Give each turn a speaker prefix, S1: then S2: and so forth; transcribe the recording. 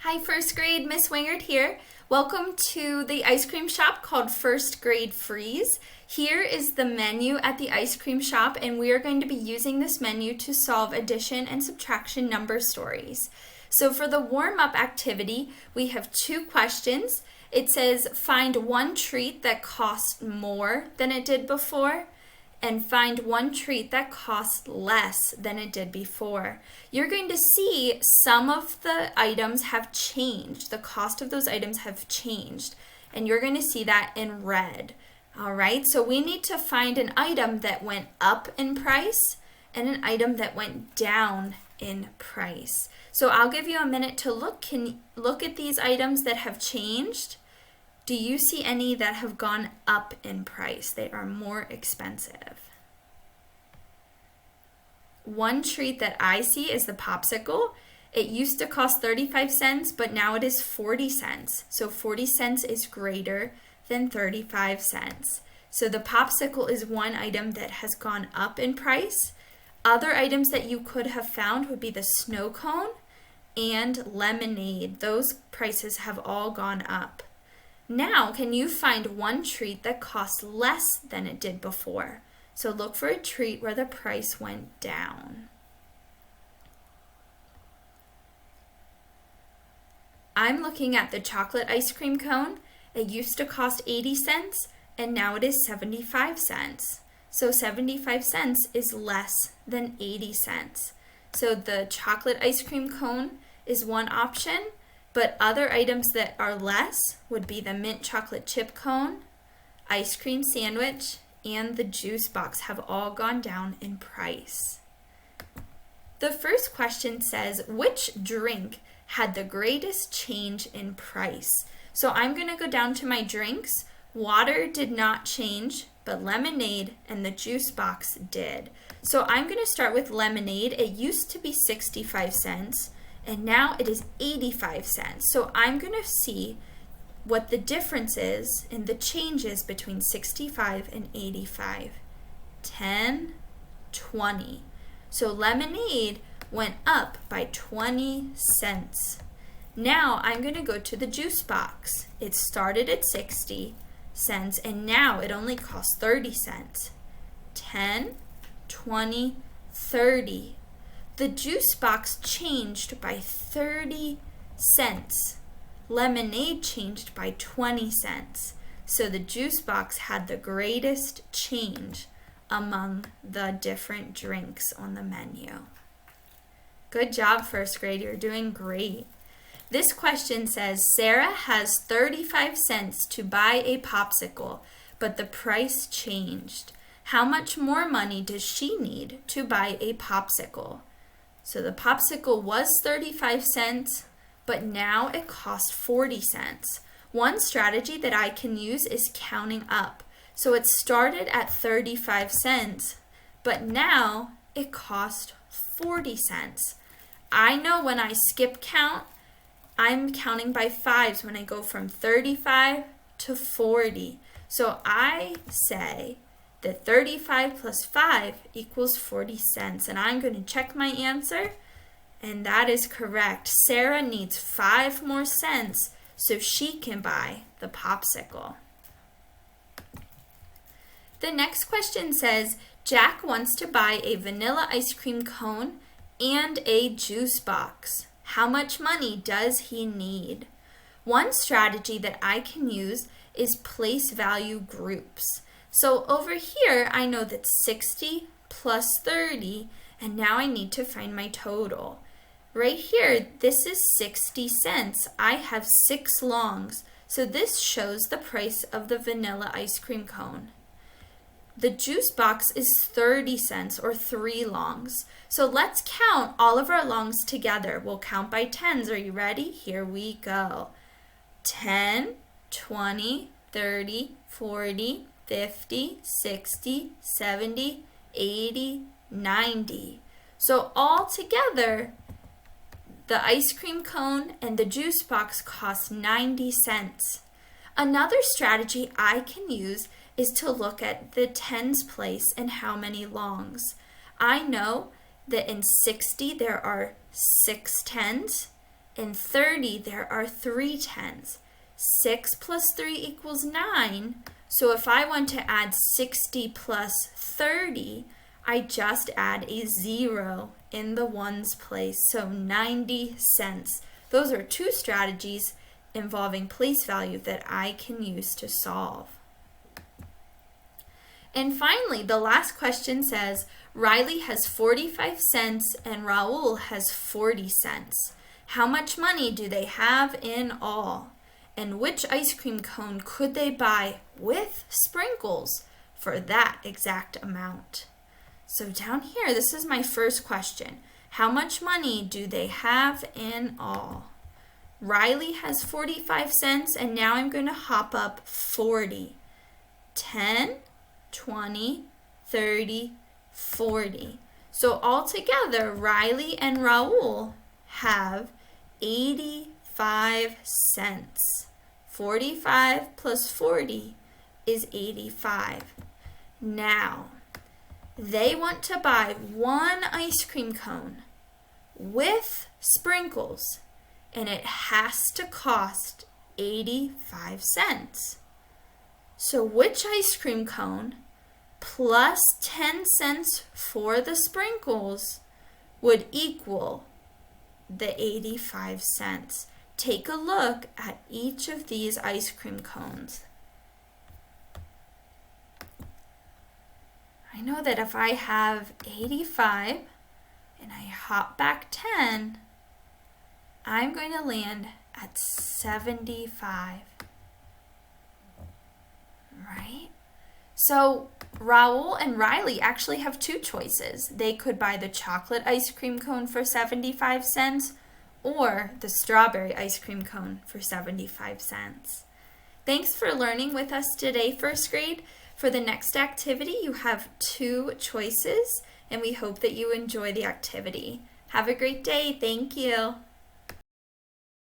S1: Hi, first grade, Miss Wingard here. Welcome to the ice cream shop called First Grade Freeze. Here is the menu at the ice cream shop, and we are going to be using this menu to solve addition and subtraction number stories. So for the warm-up activity, we have two questions. It says, find one treat that costs more than it did before, and find one treat that costs less than it did before. You're going to see some of the items have changed. The cost of those items have changed, and you're going to see that in red. All right, so we need to find an item that went up in price and an item that went down in price. So I'll give you a minute to look. Can you look at these items that have changed? Do you see any that have gone up in price? They are more expensive. One treat that I see is the popsicle. It used to cost 35 cents, but now it is 40 cents. So 40 cents is greater than 35 cents. So the popsicle is one item that has gone up in price. Other items that you could have found would be the snow cone and lemonade. Those prices have all gone up. Now, can you find one treat that costs less than it did before? So look for a treat where the price went down. I'm looking at the chocolate ice cream cone. It used to cost 80 cents and now it is 75 cents. So 75 cents is less than 80 cents. So the chocolate ice cream cone is one option. But other items that are less would be the mint chocolate chip cone, ice cream sandwich, and the juice box have all gone down in price. The first question says, which drink had the greatest change in price? So I'm going to go down to my drinks. Water did not change, but lemonade and the juice box did. So I'm going to start with lemonade. It used to be 65 cents. And now it is 85 cents. So I'm going to see what the difference is in the changes between 65 and 85. 10, 20. So lemonade went up by 20 cents. Now I'm going to go to the juice box. It started at 60 cents and now it only costs 30 cents. 10, 20, 30. The juice box changed by 30 cents. Lemonade changed by 20 cents. So the juice box had the greatest change among the different drinks on the menu. Good job, first grade. You're doing great. This question says, Sarah has 35 cents to buy a popsicle, but the price changed. How much more money does she need to buy a popsicle? So the popsicle was 35 cents, but now it costs 40 cents. One strategy that I can use is counting up. So it started at 35 cents, but now it costs 40 cents. I know when I skip count, I'm counting by fives when I go from 35 to 40. So I say that 35 plus 5 equals 40 cents. And I'm going to check my answer, and that is correct. Sarah needs 5 more cents so she can buy the popsicle. The next question says, Jack wants to buy a vanilla ice cream cone and a juice box. How much money does he need? One strategy that I can use is place value groups. So over here, I know that 60 plus 30, and now I need to find my total. Right here, this is 60 cents. I have 6 longs, so this shows the price of the vanilla ice cream cone. The juice box is 30 cents, or 3 longs. So let's count all of our longs together. We'll count by tens. Are you ready? Here we go. 10, 20, 30, 40, 50, 60, 70, 80, 90. So all together, the ice cream cone and the juice box cost 90 cents. Another strategy I can use is to look at the tens place and how many longs. I know that in 60 there are 6 tens In 30, there are 3 tens. 6 plus 3 equals 9. So if I want to add 60 plus 30, I just add a 0 in the ones place. So 90 cents. Those are 2 strategies involving place value that I can use to solve. And finally, the last question says, Riley has 45 cents and Raul has 40 cents. How much money do they have in all? And which ice cream cone could they buy with sprinkles for that exact amount? So down here, this is my first question. How much money do they have in all? Riley has 45 cents, and now I'm going to hop up 40. 10, 20, 30, 40. So altogether, Riley and Raul have 85 cents. 45 plus 40 is 85. Now, they want to buy 1 ice cream cone with sprinkles, and it has to cost 85 cents. So which ice cream cone plus 10 cents for the sprinkles would equal the 85 cents? Take a look at each of these ice cream cones. I know that if I have 85 and I hop back 10, I'm going to land at 75. Right? So Raul and Riley actually have 2 choices. They could buy the chocolate ice cream cone for 75 cents or the strawberry ice cream cone for 75 cents. Thanks for learning with us today, first grade. For the next activity, you have 2 choices, and we hope that you enjoy the activity. Have a great day. Thank you.